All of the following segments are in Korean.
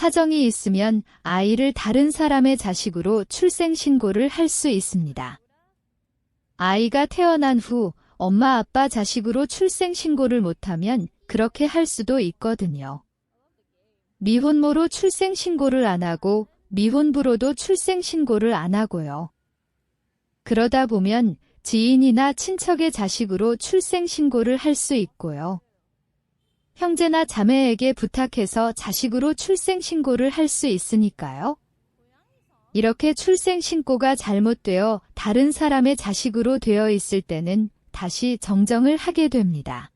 사정이 있으면 아이를 다른 사람의 자식으로 출생 신고를 할 수 있습니다. 아이가 태어난 후 엄마 아빠 자식으로 출생 신고를 못하면 그렇게 할 수도 있거든요. 미혼모로 출생 신고를 안 하고 미혼부로도 출생 신고를 안 하고요. 그러다 보면 지인이나 친척의 자식으로 출생 신고를 할 수 있고요. 형제나 자매에게 부탁해서 자식으로 출생 신고를 할 수 있으니까요. 이렇게 출생 신고가 잘못되어 다른 사람의 자식으로 되어 있을 때는 다시 정정을 하게 됩니다.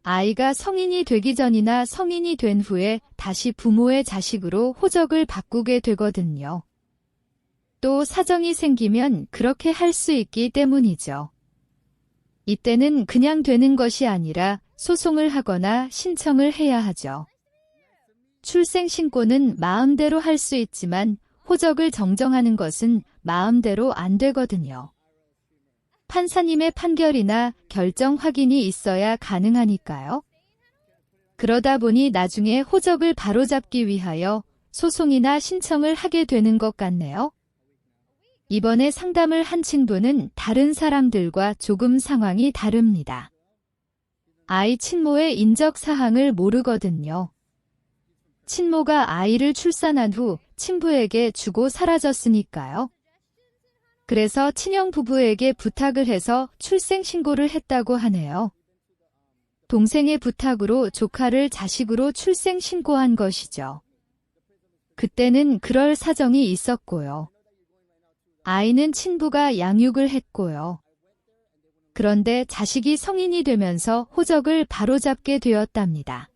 아이가 성인이 되기 전이나 성인이 된 후에 다시 부모의 자식으로 호적을 바꾸게 되거든요. 또 사정이 생기면 그렇게 할 수 있기 때문이죠. 이때는 그냥 되는 것이 아니라 소송을 하거나 신청을 해야 하죠. 출생 신고는 마음대로 할 수 있지만 호적을 정정하는 것은 마음대로 안 되거든요. 판사님의 판결이나 결정 확인이 있어야 가능하니까요. 그러다 보니 나중에 호적을 바로잡기 위하여 소송이나 신청을 하게 되는 것 같네요. 이번에 상담을 한 친부는 다른 사람들과 조금 상황이 다릅니다. 아이 친모의 인적 사항을 모르거든요. 친모가 아이를 출산한 후 친부에게 주고 사라졌으니까요. 그래서 친형 부부에게 부탁을 해서 출생 신고를 했다고 하네요. 동생의 부탁으로 조카를 자식으로 출생 신고한 것이죠. 그때는 그럴 사정이 있었고요. 아이는 친부가 양육을 했고요. 그런데 자식이 성인이 되면서 호적을 바로잡게 되었답니다.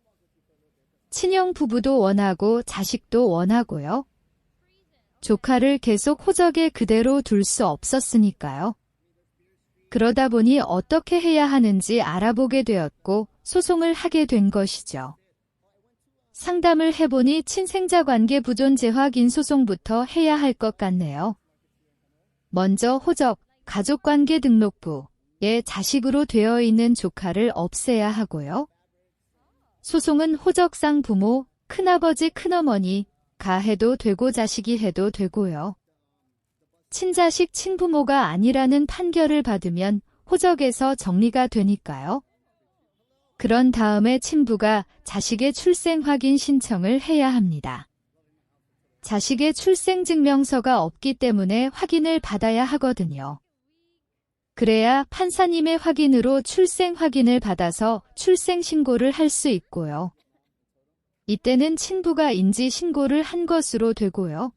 친형 부부도 원하고 자식도 원하고요. 조카를 계속 호적에 그대로 둘 수 없었으니까요. 그러다 보니 어떻게 해야 하는지 알아보게 되었고 소송을 하게 된 것이죠. 상담을 해보니 친생자 관계 부존재 확인 소송부터 해야 할 것 같네요. 먼저 호적, 가족관계 등록부에 자식으로 되어 있는 조카를 없애야 하고요. 소송은 호적상 부모, 큰아버지, 큰어머니가 해도 되고 자식이 해도 되고요. 친자식, 친부모가 아니라는 판결을 받으면 호적에서 정리가 되니까요. 그런 다음에 친부가 자식의 출생 확인 신청을 해야 합니다. 자식의 출생증명서가 없기 때문에 확인을 받아야 하거든요. 그래야 판사님의 확인으로 출생 확인을 받아서 출생 신고를 할 수 있고요. 이때는 친부가 인지 신고를 한 것으로 되고요.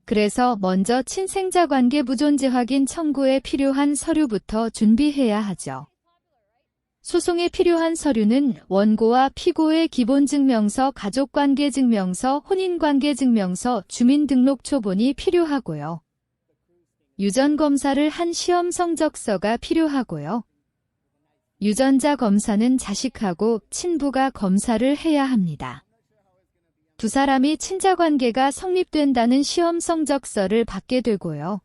그래서 먼저 친생자 관계 부존재 확인 청구에 필요한 서류부터 준비해야 하죠. 소송에 필요한 서류는 원고와 피고의 기본증명서, 가족관계증명서, 혼인관계증명서, 주민등록초본이 필요하고요. 유전검사를 한 시험 성적서가 필요하고요. 유전자 검사는 자식하고 친부가 검사를 해야 합니다. 두 사람이 친자관계가 성립된다는 시험 성적서를 받게 되고요.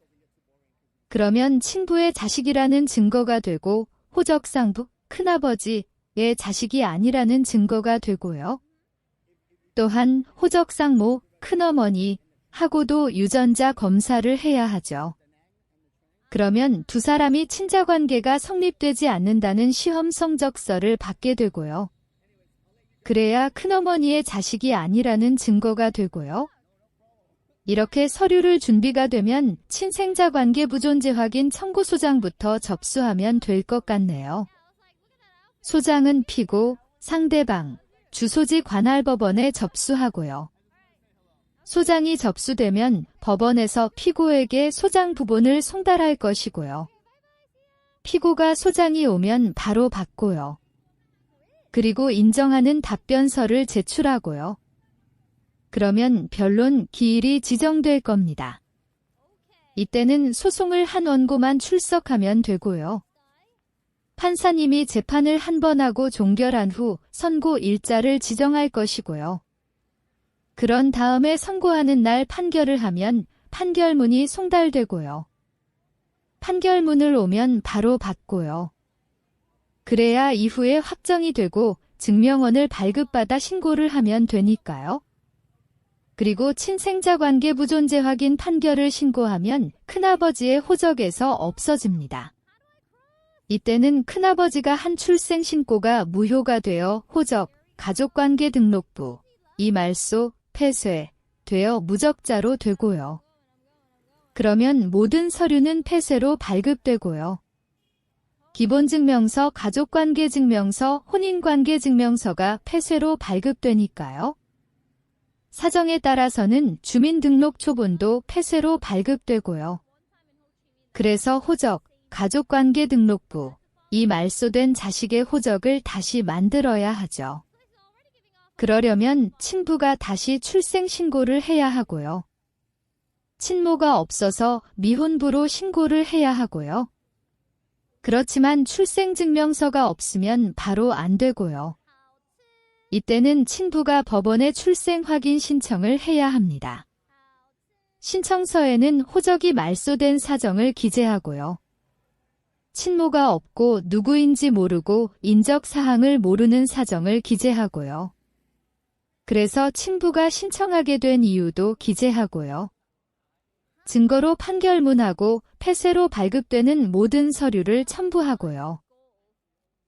그러면 친부의 자식이라는 증거가 되고 호적상부, 큰아버지의 자식이 아니라는 증거가 되고요. 또한 호적상모, 큰어머니하고도 유전자 검사를 해야 하죠. 그러면 두 사람이 친자관계가 성립되지 않는다는 시험 성적서를 받게 되고요. 그래야 큰어머니의 자식이 아니라는 증거가 되고요. 이렇게 서류를 준비가 되면 친생자 관계 부존재 확인 청구 소장부터 접수하면 될 것 같네요. 소장은 피고, 상대방, 주소지 관할법원에 접수하고요. 소장이 접수되면 법원에서 피고에게 소장 부본을 송달할 것이고요. 피고가 소장이 오면 바로 받고요. 그리고 인정하는 답변서를 제출하고요. 그러면 변론 기일이 지정될 겁니다. 이때는 소송을 한 원고만 출석하면 되고요. 판사님이 재판을 한 번 하고 종결한 후 선고 일자를 지정할 것이고요. 그런 다음에 선고하는 날 판결을 하면 판결문이 송달되고요. 판결문을 오면 바로 받고요. 그래야 이후에 확정이 되고 증명원을 발급받아 신고를 하면 되니까요. 그리고 친생자 관계 무존재 확인 판결을 신고하면 큰아버지의 호적에서 없어집니다. 이때는 큰아버지가 한 출생 신고가 무효가 되어 호적, 가족관계 등록부, 이말소, 폐쇄, 되어 무적자로 되고요. 그러면 모든 서류는 폐쇄로 발급되고요. 기본증명서, 가족관계증명서, 혼인관계증명서가 폐쇄로 발급되니까요. 사정에 따라서는 주민등록초본도 폐쇄로 발급되고요. 그래서 호적, 가족관계 등록부, 이 말소된 자식의 호적을 다시 만들어야 하죠. 그러려면 친부가 다시 출생신고를 해야 하고요. 친모가 없어서 미혼부로 신고를 해야 하고요. 그렇지만 출생증명서가 없으면 바로 안 되고요. 이때는 친부가 법원에 출생 확인 신청을 해야 합니다. 신청서에는 호적이 말소된 사정을 기재하고요. 친모가 없고 누구인지 모르고 인적사항을 모르는 사정을 기재하고요. 그래서 친부가 신청하게 된 이유도 기재하고요. 증거로 판결문하고 폐쇄로 발급되는 모든 서류를 첨부하고요.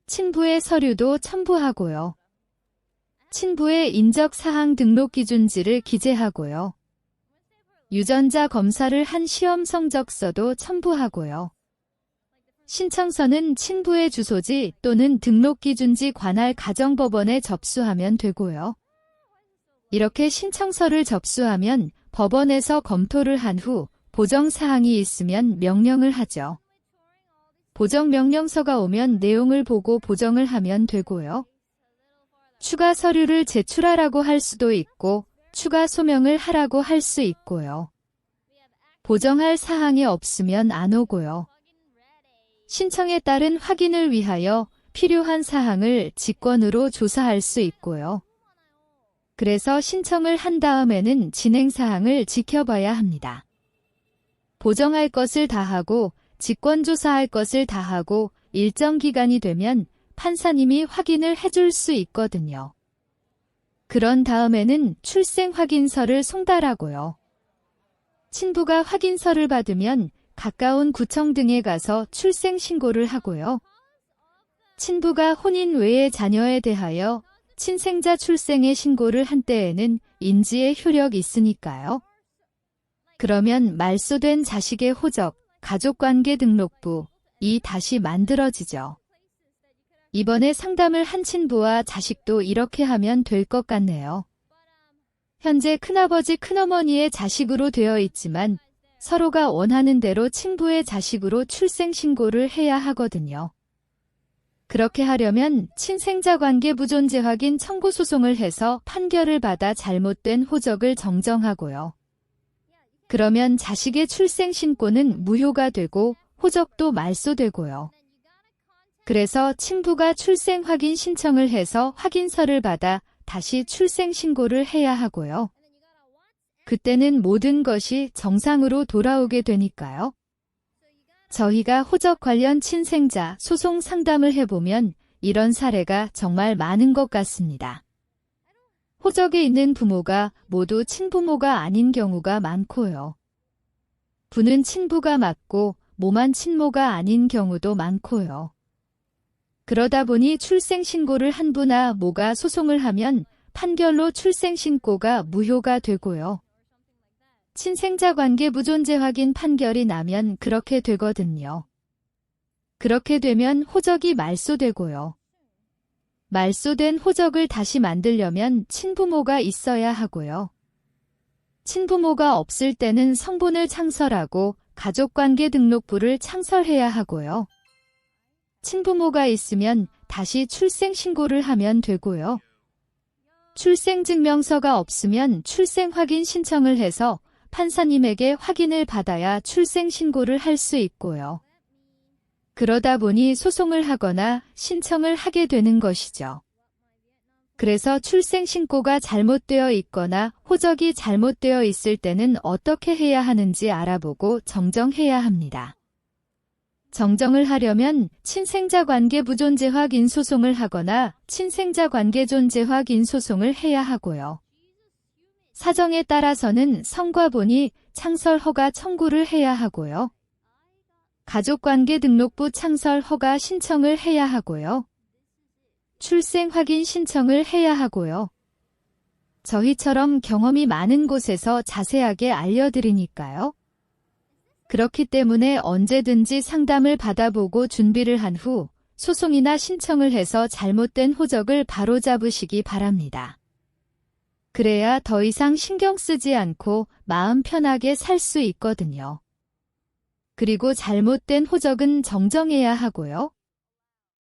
친부의 서류도 첨부하고요. 친부의 인적사항 등록기준지를 기재하고요. 유전자 검사를 한 시험 성적서도 첨부하고요. 신청서는 친부의 주소지 또는 등록기준지 관할 가정법원에 접수하면 되고요. 이렇게 신청서를 접수하면 법원에서 검토를 한 후 보정사항이 있으면 명령을 하죠. 보정명령서가 오면 내용을 보고 보정을 하면 되고요. 추가 서류를 제출하라고 할 수도 있고 추가 소명을 하라고 할 수 있고요. 보정할 사항이 없으면 안 오고요. 신청에 따른 확인을 위하여 필요한 사항을 직권으로 조사할 수 있고요. 그래서 신청을 한 다음에는 진행사항을 지켜봐야 합니다. 보정할 것을 다 하고 직권조사할 것을 다 하고 일정 기간이 되면 판사님이 확인을 해줄 수 있거든요. 그런 다음에는 출생 확인서를 송달하고요. 친부가 확인서를 받으면 가까운 구청 등에 가서 출생 신고를 하고요. 친부가 혼인 외의 자녀에 대하여 친생자 출생의 신고를 한 때에는 인지의 효력이 있으니까요. 그러면 말소된 자식의 호적, 가족관계 등록부, 이 다시 만들어지죠. 이번에 상담을 한 친부와 자식도 이렇게 하면 될 것 같네요. 현재 큰아버지 큰어머니의 자식으로 되어 있지만 서로가 원하는 대로 친부의 자식으로 출생신고를 해야 하거든요. 그렇게 하려면 친생자 관계 무존재 확인 청구 소송을 해서 판결을 받아 잘못된 호적을 정정하고요. 그러면 자식의 출생신고는 무효가 되고 호적도 말소되고요. 그래서 친부가 출생 확인 신청을 해서 확인서를 받아 다시 출생신고를 해야 하고요. 그때는 모든 것이 정상으로 돌아오게 되니까요. 저희가 호적 관련 친생자 소송 상담을 해보면 이런 사례가 정말 많은 것 같습니다. 호적에 있는 부모가 모두 친부모가 아닌 경우가 많고요. 부는 친부가 맞고 모만 친모가 아닌 경우도 많고요. 그러다 보니 출생신고를 한 부나 모가 소송을 하면 판결로 출생신고가 무효가 되고요. 친생자 관계 무존재 확인 판결이 나면 그렇게 되거든요. 그렇게 되면 호적이 말소되고요. 말소된 호적을 다시 만들려면 친부모가 있어야 하고요. 친부모가 없을 때는 성본을 창설하고 가족관계 등록부를 창설해야 하고요. 친부모가 있으면 다시 출생신고를 하면 되고요. 출생증명서가 없으면 출생확인 신청을 해서 판사님에게 확인을 받아야 출생신고를 할 수 있고요. 그러다 보니 소송을 하거나 신청을 하게 되는 것이죠. 그래서 출생신고가 잘못되어 있거나 호적이 잘못되어 있을 때는 어떻게 해야 하는지 알아보고 정정해야 합니다. 정정을 하려면 친생자 관계 무존재 확인 소송을 하거나 친생자 관계 존재 확인 소송을 해야 하고요. 사정에 따라서는 성과본이 창설 허가 청구를 해야 하고요. 가족관계등록부 창설 허가 신청을 해야 하고요. 출생 확인 신청을 해야 하고요. 저희처럼 경험이 많은 곳에서 자세하게 알려드리니까요. 그렇기 때문에 언제든지 상담을 받아보고 준비를 한 후 소송이나 신청을 해서 잘못된 호적을 바로잡으시기 바랍니다. 그래야 더 이상 신경 쓰지 않고 마음 편하게 살 수 있거든요. 그리고 잘못된 호적은 정정해야 하고요.